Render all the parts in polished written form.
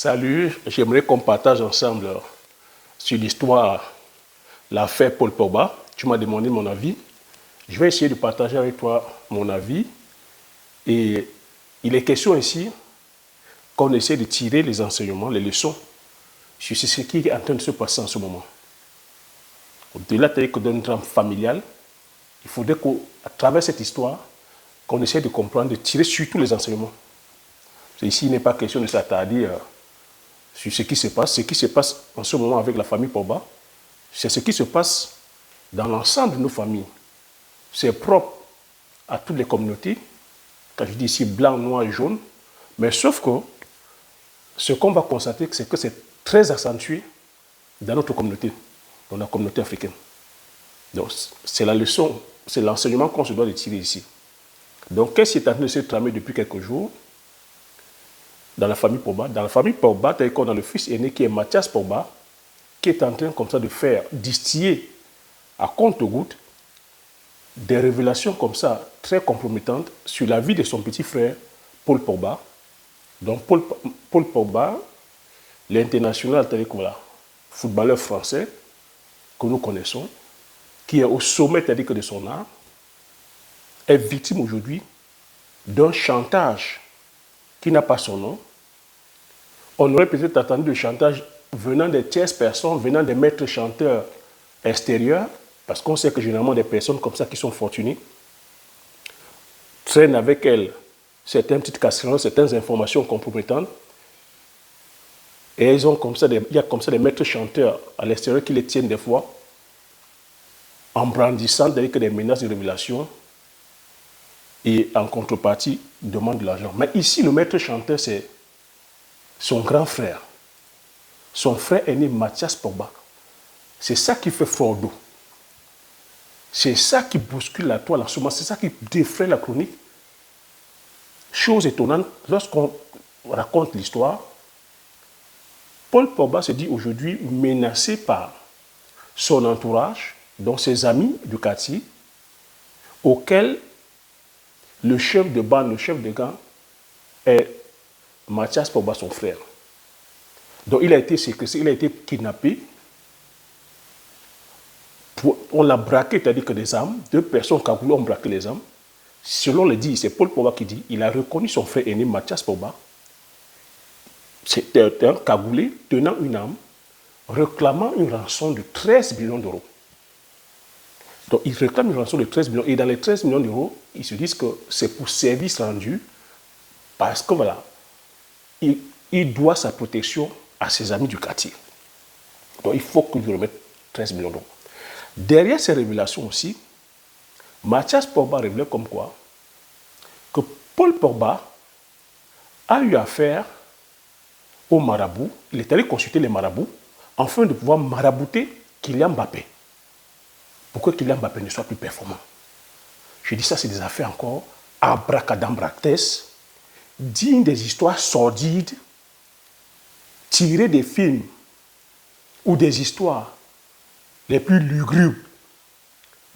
Salut, j'aimerais qu'on partage ensemble sur l'histoire, l'affaire Paul Pogba. Tu m'as demandé mon avis. Je vais essayer de partager avec toi mon avis. Et il est question ici qu'on essaie de tirer les enseignements, les leçons sur ce qui est en train de se passer en ce moment. Au-delà d'un drame familial, il faudrait qu'à travers cette histoire, qu'on essaie de comprendre, de tirer surtout les enseignements. Ici, il n'est pas question de s'attarder sur ce qui se passe. Ce qui se passe en ce moment avec la famille Pogba, c'est ce qui se passe dans l'ensemble de nos familles. C'est propre à toutes les communautés. Quand je dis ici blanc, noir et jaune, mais sauf que ce qu'on va constater, c'est que c'est très accentué dans notre communauté, dans la communauté africaine. Donc, c'est la leçon, c'est l'enseignement qu'on se doit de tirer ici. Donc, qu'est-ce qui est en train de se tramer depuis quelques jours dans la famille Pogba? Dans la famille Pogba, tel qu'on a le fils aîné qui est Mathias Pogba, qui est en train comme ça de faire distiller à compte-gouttes des révélations comme ça, très compromettantes sur la vie de son petit frère, Paul Pogba. Donc Paul Pogba, l'international footballeur français que nous connaissons, qui est au sommet de son art, est victime aujourd'hui d'un chantage qui n'a pas son nom. On aurait peut-être attendu le chantage venant des tierces personnes, venant des maîtres chanteurs extérieurs, parce qu'on sait que généralement des personnes comme ça qui sont fortunées traînent avec elles certaines petites casseroles, certaines informations compromettantes. Et il y a comme ça des maîtres chanteurs à l'extérieur qui les tiennent des fois en brandissant des menaces de révélation et en contrepartie demandent de l'argent. Mais ici, le maître chanteur, c'est son grand frère. Son frère aîné, Mathias Pogba. C'est ça qui fait fort d'eau. C'est ça qui bouscule la toile en ce moment. C'est ça qui défraie la chronique. Chose étonnante, lorsqu'on raconte l'histoire, Paul Pogba se dit aujourd'hui menacé par son entourage, donc ses amis du quartier, auquel le chef de bande, le chef de gang est Mathias Pogba, son frère. Donc il a été séquestré, il a été kidnappé. On l'a braqué, c'est-à-dire que des armes, deux personnes cagoulées ont braqué les armes. Selon le dit, c'est Paul Pogba qui dit, il a reconnu son frère aîné, Mathias Pogba. C'était un cagoulé tenant une arme, réclamant une rançon de 13 millions d'euros. Donc il réclame une rançon de 13 millions. Et dans les 13 millions d'euros, ils se disent que c'est pour service rendu, parce que voilà, il doit sa protection à ses amis du quartier. Donc il faut qu'il lui remette 13 millions d'euros. Derrière ces révélations aussi, Mathias Pogba révélait comme quoi que Paul Pogba a eu affaire aux marabouts. Il est allé consulter les marabouts afin de pouvoir marabouter Kylian Mbappé pour que Kylian Mbappé ne soit plus performant. Je dis ça, c'est des affaires encore abracadabrantes, dignes des histoires sordides, tirées des films ou des histoires les plus lugubres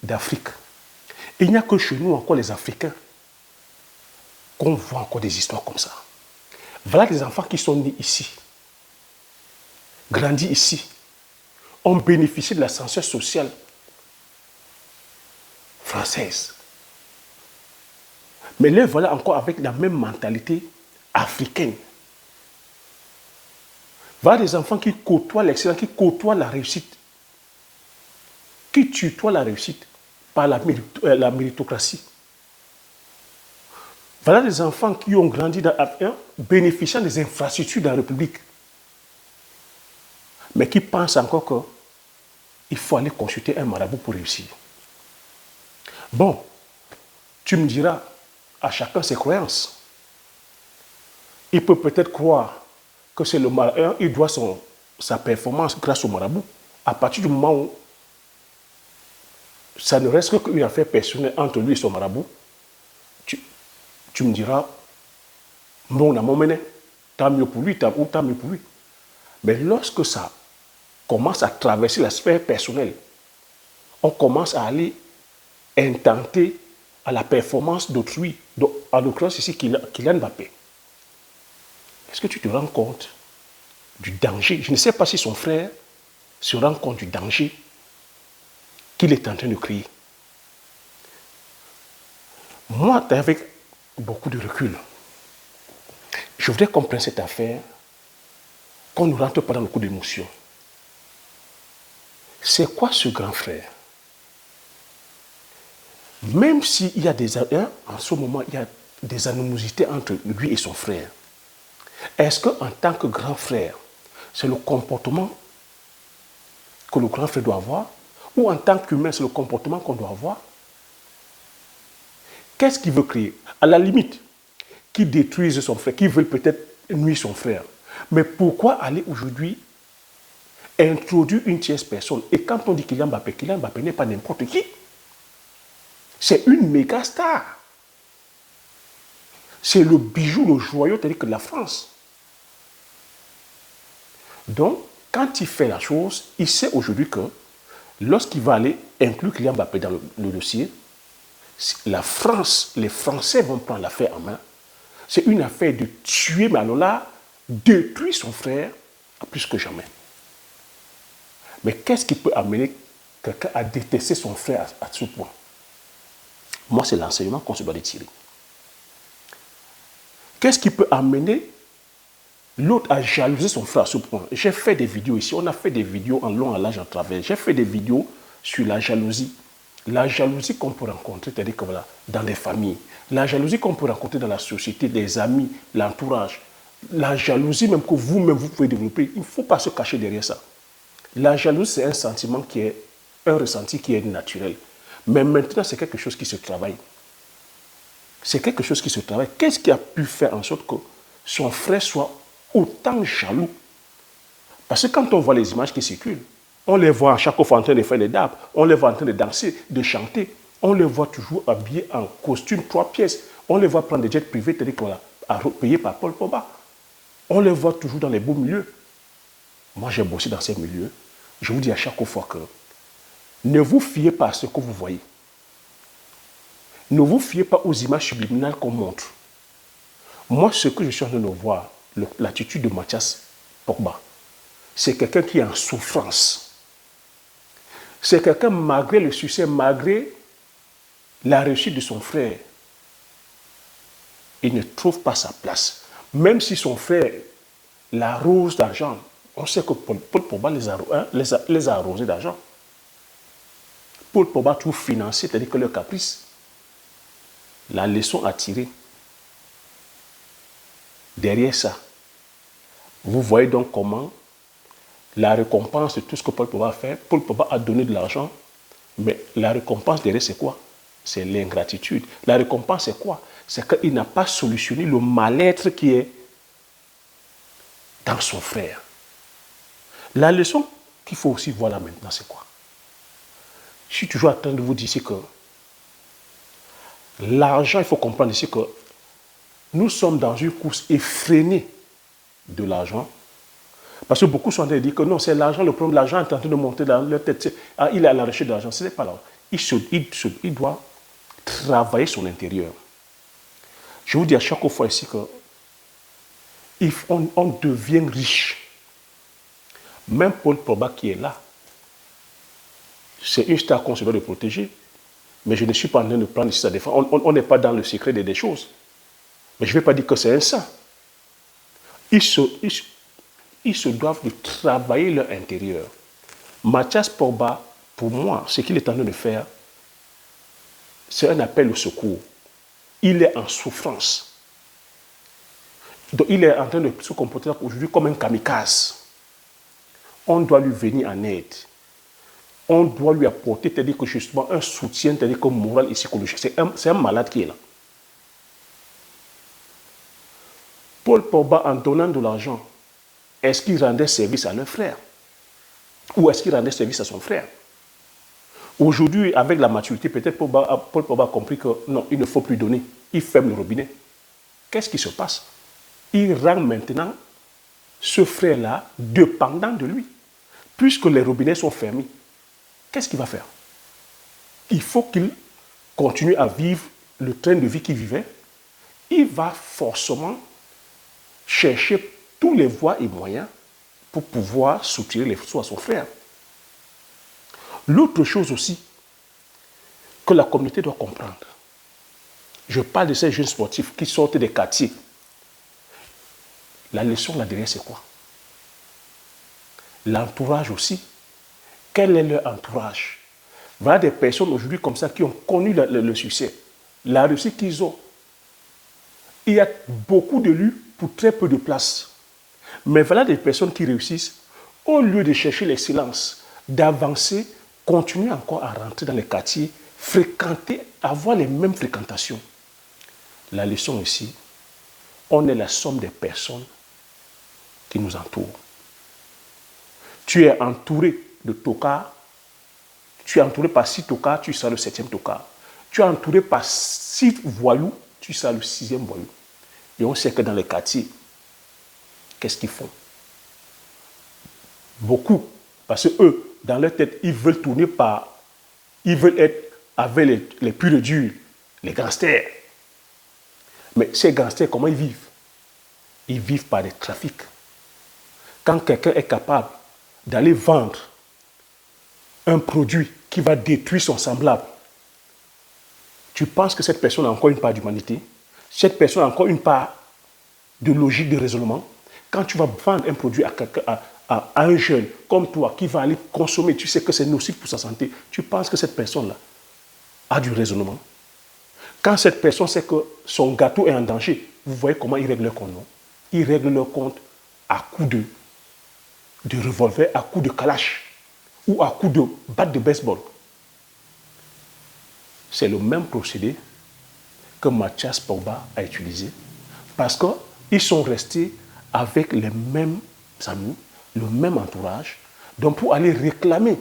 d'Afrique. Il n'y a que chez nous encore les Africains qu'on voit encore des histoires comme ça. Voilà des enfants qui sont nés ici, grandis ici, ont bénéficié de l'ascenseur social française. Mais là, voilà encore avec la même mentalité africaine. Voilà des enfants qui côtoient l'excellence, qui côtoient la réussite, qui tutoient la réussite par la méritocratie. Voilà des enfants qui ont grandi dans l'Afrique, bénéficiant des infrastructures de la République, mais qui pensent encore qu'il faut aller consulter un marabout pour réussir. Bon, tu me diras, à chacun ses croyances. Il peut peut-être croire que c'est le marabout, il doit sa performance grâce au marabout. À partir du moment où ça ne reste qu'une affaire personnelle entre lui et son marabout, tu me diras, bon, on a mené, tant mieux pour lui, tant mieux pour lui. Mais lorsque ça commence à traverser la sphère personnelle, on commence à aller intenter à la performance d'autrui, en l'occurrence ici, Kylian Mbappé. Est-ce que tu te rends compte du danger. Je ne sais pas si son frère se rend compte du danger qu'il est en train de créer. Moi, avec beaucoup de recul, je voudrais qu'on prenne cette affaire, qu'on ne rentre pas dans le coup d'émotion. C'est quoi ce grand frère? Même s'il y a en ce moment, il y a des animosités entre lui et son frère, est-ce qu'en tant que grand frère, c'est le comportement que le grand frère doit avoir? Ou en tant qu'humain, c'est le comportement qu'on doit avoir? Qu'est-ce qu'il veut créer? À la limite, qu'il détruise son frère, qu'il veut peut-être nuire son frère. Mais pourquoi aller aujourd'hui introduire une tierce personne? Et quand on dit Kylian Mbappé n'est pas n'importe qui. C'est une méga star. C'est le bijou, le joyau, tel que la France. Donc, quand il fait la chose, il sait aujourd'hui que lorsqu'il va aller inclure Kylian Mbappé dans le dossier, la France, les Français vont prendre l'affaire en main. C'est une affaire de tuer, mais alors là, détruire son frère plus que jamais. Mais qu'est-ce qui peut amener quelqu'un à détester son frère à ce point? Moi, c'est l'enseignement qu'on se doit de tirer. Qu'est-ce qui peut amener l'autre à jalouser son frère à ce point? J'ai fait des vidéos ici, on a fait des vidéos en long, en large, en travers. J'ai fait des vidéos sur la jalousie. La jalousie qu'on peut rencontrer, c'est-à-dire que voilà, dans les familles. La jalousie qu'on peut rencontrer dans la société, des amis, l'entourage. La jalousie même que vous-même, vous pouvez développer. Il ne faut pas se cacher derrière ça. La jalousie, c'est un sentiment qui est, un ressenti qui est naturel. Mais maintenant, c'est quelque chose qui se travaille. C'est quelque chose qui se travaille. Qu'est-ce qui a pu faire en sorte que son frère soit autant jaloux? Parce que quand on voit les images qui circulent, on les voit à chaque fois en train de faire des dabs, on les voit en train de danser, de chanter, on les voit toujours habillés en costume 3 pièces, on les voit prendre des jets privés, c'est-à-dire payés par Paul Pogba. On les voit toujours dans les beaux milieux. Moi, j'ai bossé dans ces milieux. Je vous dis à chaque fois que ne vous fiez pas à ce que vous voyez. Ne vous fiez pas aux images subliminales qu'on montre. Moi, ce que je suis en train de voir, l'attitude de Mathias Pogba, c'est quelqu'un qui est en souffrance. C'est quelqu'un, malgré le succès, malgré la réussite de son frère, il ne trouve pas sa place. Même si son frère l'arrose d'argent, on sait que Paul Pogba les a arrosés d'argent. Paul Pogba tout financé, c'est-à-dire que leur caprice. La leçon à tirer. Derrière ça, vous voyez donc comment la récompense de tout ce que Paul Pogba a fait, Paul Pogba a donné de l'argent, mais la récompense derrière c'est quoi? C'est l'ingratitude. La récompense c'est quoi? C'est qu'il n'a pas solutionné le mal-être qui est dans son frère. La leçon qu'il faut aussi voir là maintenant, c'est quoi? Je suis toujours en train de vous dire ici que l'argent, il faut comprendre ici que nous sommes dans une course effrénée de l'argent. Parce que beaucoup sont en train de dire que non, c'est l'argent, le problème, l'argent est en train de monter dans leur tête. Ah, il est à la recherche de l'argent. Ce n'est pas là. Il doit travailler son intérieur. Je vous dis à chaque fois ici que on devient riche. Même Paul Pogba qui est là, c'est une star qu'on se doit de protéger. Mais je ne suis pas en train de prendre ici sa défense. On n'est pas dans le secret des choses. Mais je ne vais pas dire que c'est un saint. Ils se doivent de travailler leur intérieur. Mathias Pogba, pour moi, ce qu'il est en train de faire, c'est un appel au secours. Il est en souffrance. Donc, il est en train de se comporter aujourd'hui comme un kamikaze. On doit lui venir en aide. On doit lui apporter, c'est-à-dire que justement, un soutien, c'est-à-dire que moral et psychologique. C'est un malade qui est là. Paul Pogba, en donnant de l'argent, est-ce qu'il rendait service à leur frère? Ou est-ce qu'il rendait service à son frère? Aujourd'hui, avec la maturité, peut-être Paul Pogba a compris que non, il ne faut plus donner. Il ferme le robinet. Qu'est-ce qui se passe? Il rend maintenant ce frère-là dépendant de lui. Puisque les robinets sont fermés, qu'est-ce qu'il va faire? Il faut qu'il continue à vivre le train de vie qu'il vivait. Il va forcément chercher tous les voies et moyens pour pouvoir soutirer les sous à son frère. L'autre chose aussi que la communauté doit comprendre, je parle de ces jeunes sportifs qui sortent des quartiers. La leçon là derrière, c'est quoi? L'entourage aussi. Quel est leur entourage? Voilà des personnes aujourd'hui comme ça qui ont connu le succès, la réussite qu'ils ont. Il y a beaucoup de lieux pour très peu de place. Mais voilà des personnes qui réussissent, au lieu de chercher l'excellence, d'avancer, continuer encore à rentrer dans les quartiers, fréquenter, avoir les mêmes fréquentations. La leçon ici, on est la somme des personnes qui nous entourent. Tu es entouré de tocards, tu es entouré par 6 tocards, tu seras le 7e tocard. Tu es entouré par 6 voyous, tu seras le 6e voyou. Et on sait que dans les quartiers, qu'est-ce qu'ils font? Beaucoup, parce que eux, dans leur tête, ils veulent tourner par, ils veulent être avec les purs durs, les gangsters. Mais ces gangsters, comment ils vivent? Ils vivent par des trafics. Quand quelqu'un est capable d'aller vendre un produit qui va détruire son semblable, tu penses que cette personne a encore une part d'humanité? Cette personne a encore une part de logique de raisonnement? Quand tu vas vendre un produit à un jeune comme toi qui va aller consommer, tu sais que c'est nocif pour sa santé, tu penses que cette personne-là a du raisonnement? Quand cette personne sait que son gâteau est en danger, vous voyez comment ils règlent leur compte, non? Ils règlent leur compte à coups de revolver, à coups de kalash ou à coups de batte de baseball. C'est le même procédé que Mathias Pogba a utilisé parce qu'ils sont restés avec les mêmes amis, le même entourage, donc pour aller réclamer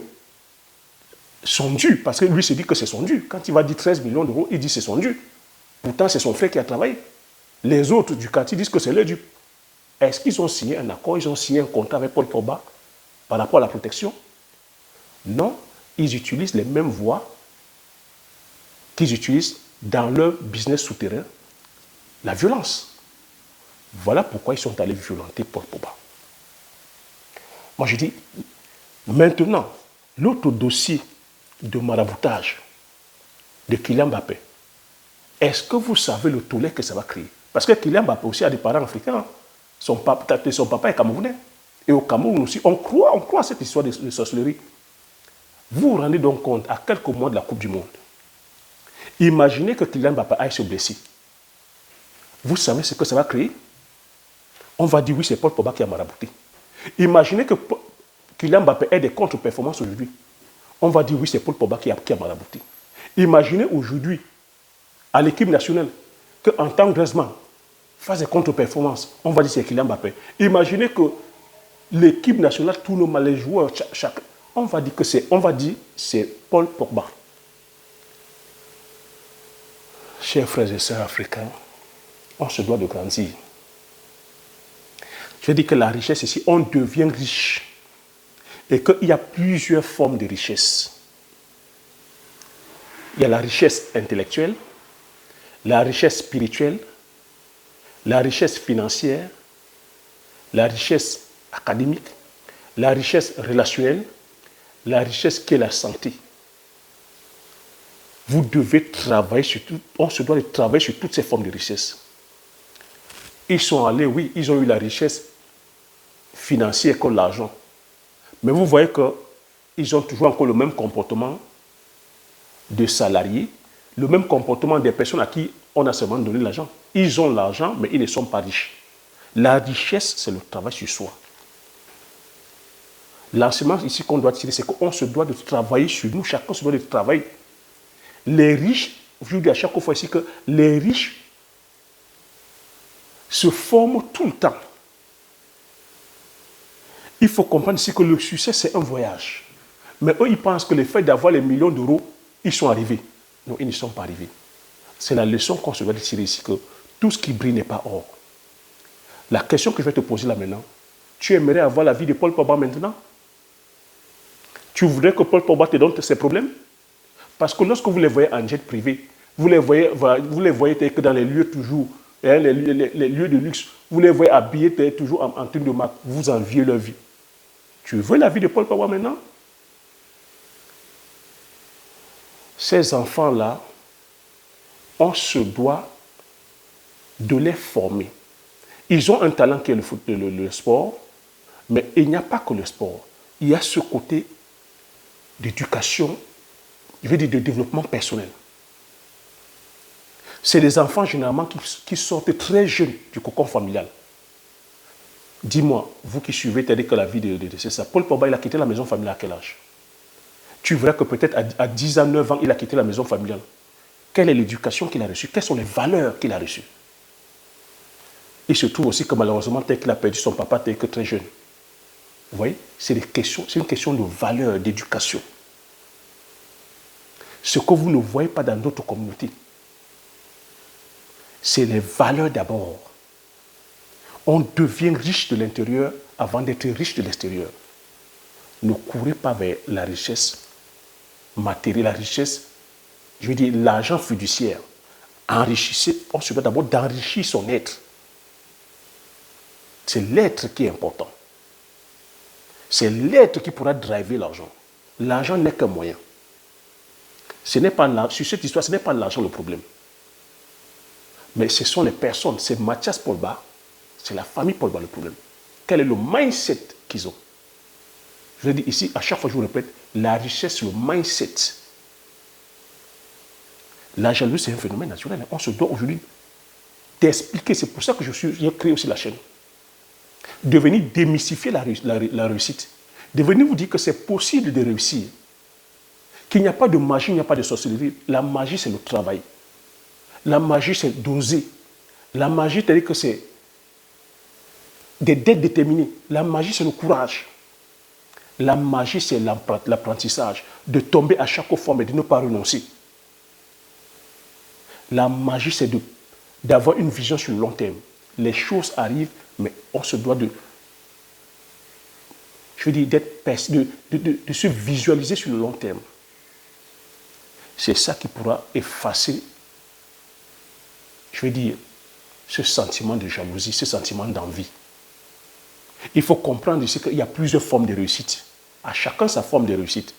son dû, parce que lui se dit que c'est son dû. Quand il va dire 13 millions d'euros, il dit que c'est son dû. Pourtant, c'est son frère qui a travaillé. Les autres du quartier disent que c'est leur dû. Est-ce qu'ils ont signé un accord, ils ont signé un contrat avec Paul Pogba par rapport à la protection? Non, ils utilisent les mêmes voies qu'ils utilisent dans leur business souterrain, la violence. Voilà pourquoi ils sont allés violenter Paul Pogba. Moi, je dis, maintenant, l'autre dossier de maraboutage de Kylian Mbappé, est-ce que vous savez le tollé que ça va créer? Parce que Kylian Mbappé aussi a des parents africains. Son papa est camerounais. Et au Cameroun aussi, on croit à cette histoire de sorcellerie. Vous vous rendez donc compte, à quelques mois de la Coupe du Monde, imaginez que Kylian Mbappé aille se blesser. Vous savez ce que ça va créer? On va dire oui, c'est Paul Pogba qui a marabouté. Imaginez que Kylian Mbappé ait des contre-performances aujourd'hui. On va dire oui, c'est Paul Pogba qui a marabouté. Imaginez aujourd'hui, à l'équipe nationale, qu'en tant que Griezmann fasse des contre-performances, on va dire c'est Kylian Mbappé. Imaginez que l'équipe nationale tourne mal les joueurs, on va dire que c'est Paul Pogba. Chers frères et sœurs africains, on se doit de grandir. Je dis que la richesse ici, on devient riche. Et qu'il y a plusieurs formes de richesse. Il y a la richesse intellectuelle, la richesse spirituelle, la richesse financière, la richesse académique, la richesse relationnelle, la richesse qui est la santé. Vous devez travailler sur tout, on se doit de travailler sur toutes ces formes de richesse. Ils sont allés, oui, ils ont eu la richesse financière comme l'argent. Mais vous voyez qu'ils ont toujours encore le même comportement de salariés, le même comportement des personnes à qui on a seulement donné l'argent. Ils ont l'argent, mais ils ne sont pas riches. La richesse, c'est le travail sur soi. L'enseignement ici qu'on doit tirer, c'est qu'on se doit de travailler sur nous, chacun se doit de travailler. Les riches, je vous dis à chaque fois ici que les riches se forment tout le temps. Il faut comprendre ici que le succès, c'est un voyage. Mais eux, ils pensent que le fait d'avoir les millions d'euros, ils sont arrivés. Non, ils ne sont pas arrivés. C'est la leçon qu'on se doit de tirer ici, que tout ce qui brille n'est pas or. La question que je vais te poser là maintenant, tu aimerais avoir la vie de Paul Pogba maintenant? Tu voudrais que Paul Pogba te donne ses problèmes? Parce que lorsque vous les voyez en jet privé, vous les voyez que dans les lieux toujours, les lieux de luxe, vous les voyez habillés toujours en tenue de marque, vous enviez leur vie. Tu veux la vie de Paul Pogba maintenant? Ces enfants-là, on se doit de les former. Ils ont un talent qui est le sport, mais il n'y a pas que le sport. Il y a ce côté d'éducation, je veux dire de développement personnel. C'est des enfants généralement qui sortent très jeunes du cocon familial. Dis-moi, vous qui suivez, t'as dit que la vie c'est ça. Paul Pogba, il a quitté la maison familiale à quel âge? Tu verras que peut-être à 10 ans, 9 ans, il a quitté la maison familiale. Quelle est l'éducation qu'il a reçue? Quelles sont les valeurs qu'il a reçues? Il se trouve aussi que malheureusement, tel qu'il a perdu son papa, tel que très jeune. Vous voyez? C'est une question de valeur, d'éducation. Ce que vous ne voyez pas dans d'autres communautés, c'est les valeurs d'abord. On devient riche de l'intérieur avant d'être riche de l'extérieur. Ne courez pas vers la richesse matérielle, la richesse, je veux dire l'argent fiduciaire. Enrichissez, on se doit d'abord d'enrichir son être. C'est l'être qui est important. C'est l'être qui pourra driver l'argent. L'argent n'est qu'un moyen. Sur cette histoire, ce n'est pas l'argent le problème. Mais ce sont les personnes. C'est Mathias Pogba, c'est la famille Pogba le problème. Quel est le mindset qu'ils ont? Je dis ici, à chaque fois je vous répète, la richesse, le mindset. La jalousie, c'est un phénomène naturel. On se doit aujourd'hui d'expliquer. C'est pour ça que j'ai créé aussi la chaîne. De venir démystifier la réussite. De venir vous dire que c'est possible de réussir. Qu'il n'y a pas de magie, il n'y a pas de sorcellerie. La magie, c'est le travail. La magie, c'est d'oser. La magie, c'est-à-dire que c'est d'être déterminé. La magie, c'est le courage. La magie, c'est l'apprentissage. De tomber à chaque fois, mais de ne pas renoncer. La magie, c'est d'avoir une vision sur le long terme. Les choses arrivent, mais on se doit de se visualiser sur le long terme. C'est ça qui pourra effacer, je veux dire, ce sentiment de jalousie, ce sentiment d'envie. Il faut comprendre ici qu'il y a plusieurs formes de réussite. À chacun sa forme de réussite.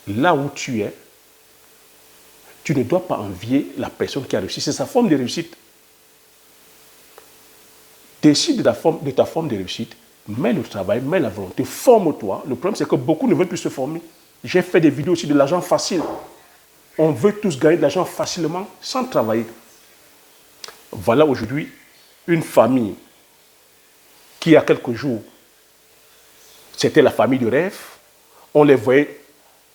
Là où tu es, tu ne dois pas envier la personne qui a réussi. C'est sa forme de réussite. Décide de ta forme de réussite, mets le travail, mets la volonté, forme-toi. Le problème, c'est que beaucoup ne veulent plus se former. J'ai fait des vidéos aussi de l'argent facile. On veut tous gagner de l'argent facilement sans travailler. Voilà aujourd'hui une famille qui, il y a quelques jours, c'était la famille de rêve. On les voyait,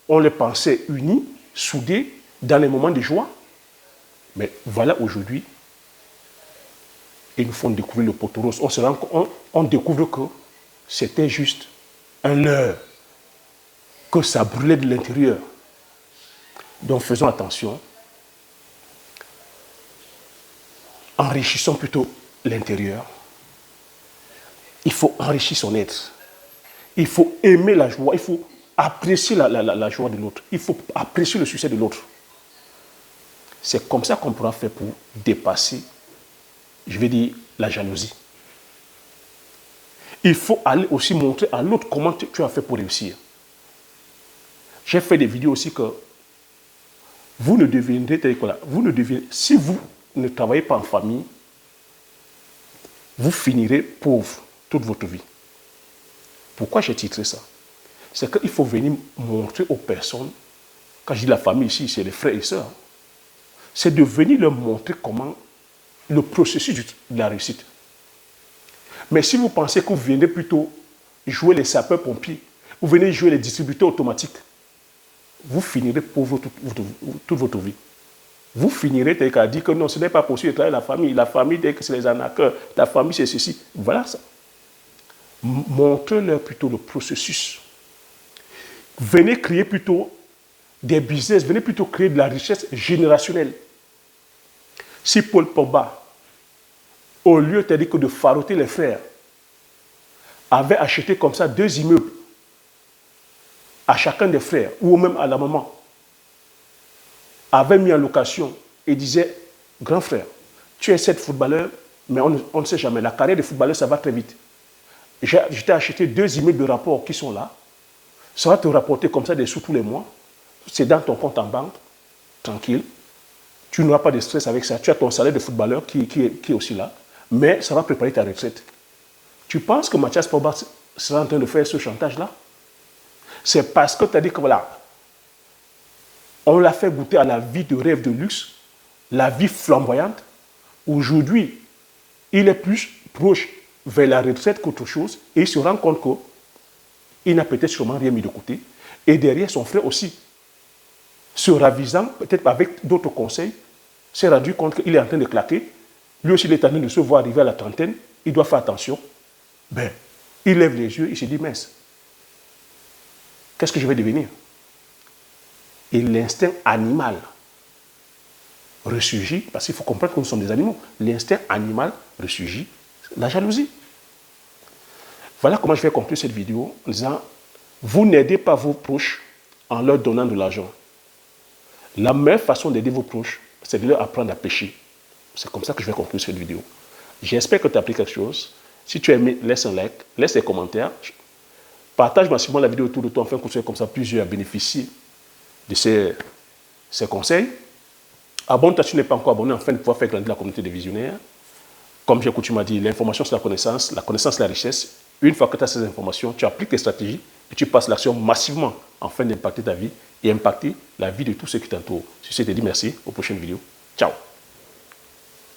on les pensait unis, soudés, dans les moments de joie. Mais voilà aujourd'hui, ils nous font découvrir le poteau rose. On découvre que c'était juste un leurre, que ça brûlait de l'intérieur. Donc faisons attention. Enrichissons plutôt l'intérieur. Il faut enrichir son être. Il faut aimer la joie. Il faut apprécier la joie de l'autre. Il faut apprécier le succès de l'autre. C'est comme ça qu'on pourra faire pour dépasser, je vais dire, la jalousie. Il faut aller aussi montrer à l'autre comment tu as fait pour réussir. J'ai fait des vidéos aussi que vous ne deviendrez, si vous ne travaillez pas en famille, vous finirez pauvre toute votre vie. Pourquoi j'ai titré ça? C'est qu'il faut venir montrer aux personnes, quand je dis la famille ici, c'est les frères et sœurs, c'est de venir leur montrer comment le processus de la réussite. Mais si vous pensez que vous venez plutôt jouer les sapeurs-pompiers, vous venez jouer les distributeurs automatiques, vous finirez pauvre toute votre vie. Vous finirez à dire que non, ce n'est pas possible de travailler la famille, dès que c'est les arnaqueurs, la famille c'est ceci. Voilà ça. Montrez-leur plutôt le processus. Venez créer plutôt des business, venez plutôt créer de la richesse générationnelle. Si Paul Pogba, au lieu de faroter les frères, avait acheté comme ça 2 immeubles à chacun des frères, ou même à la maman, avait mis en location et disait, grand frère, tu es 7 footballeurs, mais on ne sait jamais, la carrière de footballeur, ça va très vite. je t'ai acheté 2 emails de rapport qui sont là. Ça va te rapporter comme ça des sous tous les mois. C'est dans ton compte en banque, tranquille. Tu n'auras pas de stress avec ça. Tu as ton salaire de footballeur qui est aussi là. Mais ça va préparer ta retraite. Tu penses que Mathias Pogba sera en train de faire ce chantage-là? C'est parce que tu as dit que voilà, on l'a fait goûter à la vie de rêve de luxe, la vie flamboyante. Aujourd'hui, il est plus proche vers la retraite qu'autre chose et il se rend compte qu'il n'a peut-être sûrement rien mis de côté. Et derrière, son frère aussi, se ravisant, peut-être avec d'autres conseils, s'est rendu compte qu'il est en train de claquer. Lui aussi, il est en train de se voir arriver à la trentaine. Il doit faire attention. Ben, il lève les yeux, il se dit, mince, qu'est-ce que je vais devenir? Et l'instinct animal ressurgit, parce qu'il faut comprendre que nous sommes des animaux. L'instinct animal ressurgit, la jalousie. Voilà comment je vais conclure cette vidéo en disant, vous n'aidez pas vos proches en leur donnant de l'argent. La meilleure façon d'aider vos proches, c'est de leur apprendre à pêcher. C'est comme ça que je vais conclure cette vidéo. J'espère que tu as appris quelque chose. Si tu as aimé, laisse un like, laisse des commentaires. Partage massivement la vidéo autour de toi afin que tu sois comme ça plusieurs à bénéficier de ces conseils. Abonne-toi si tu n'es pas encore abonné afin de pouvoir faire grandir la communauté des visionnaires. Comme j'ai coutume à dire, l'information c'est la connaissance c'est la richesse. Une fois que tu as ces informations, tu appliques les stratégies et tu passes l'action massivement afin d'impacter ta vie et impacter la vie de tous ceux qui t'entourent. Sur ce, je te dis merci, aux prochaines vidéos. Ciao.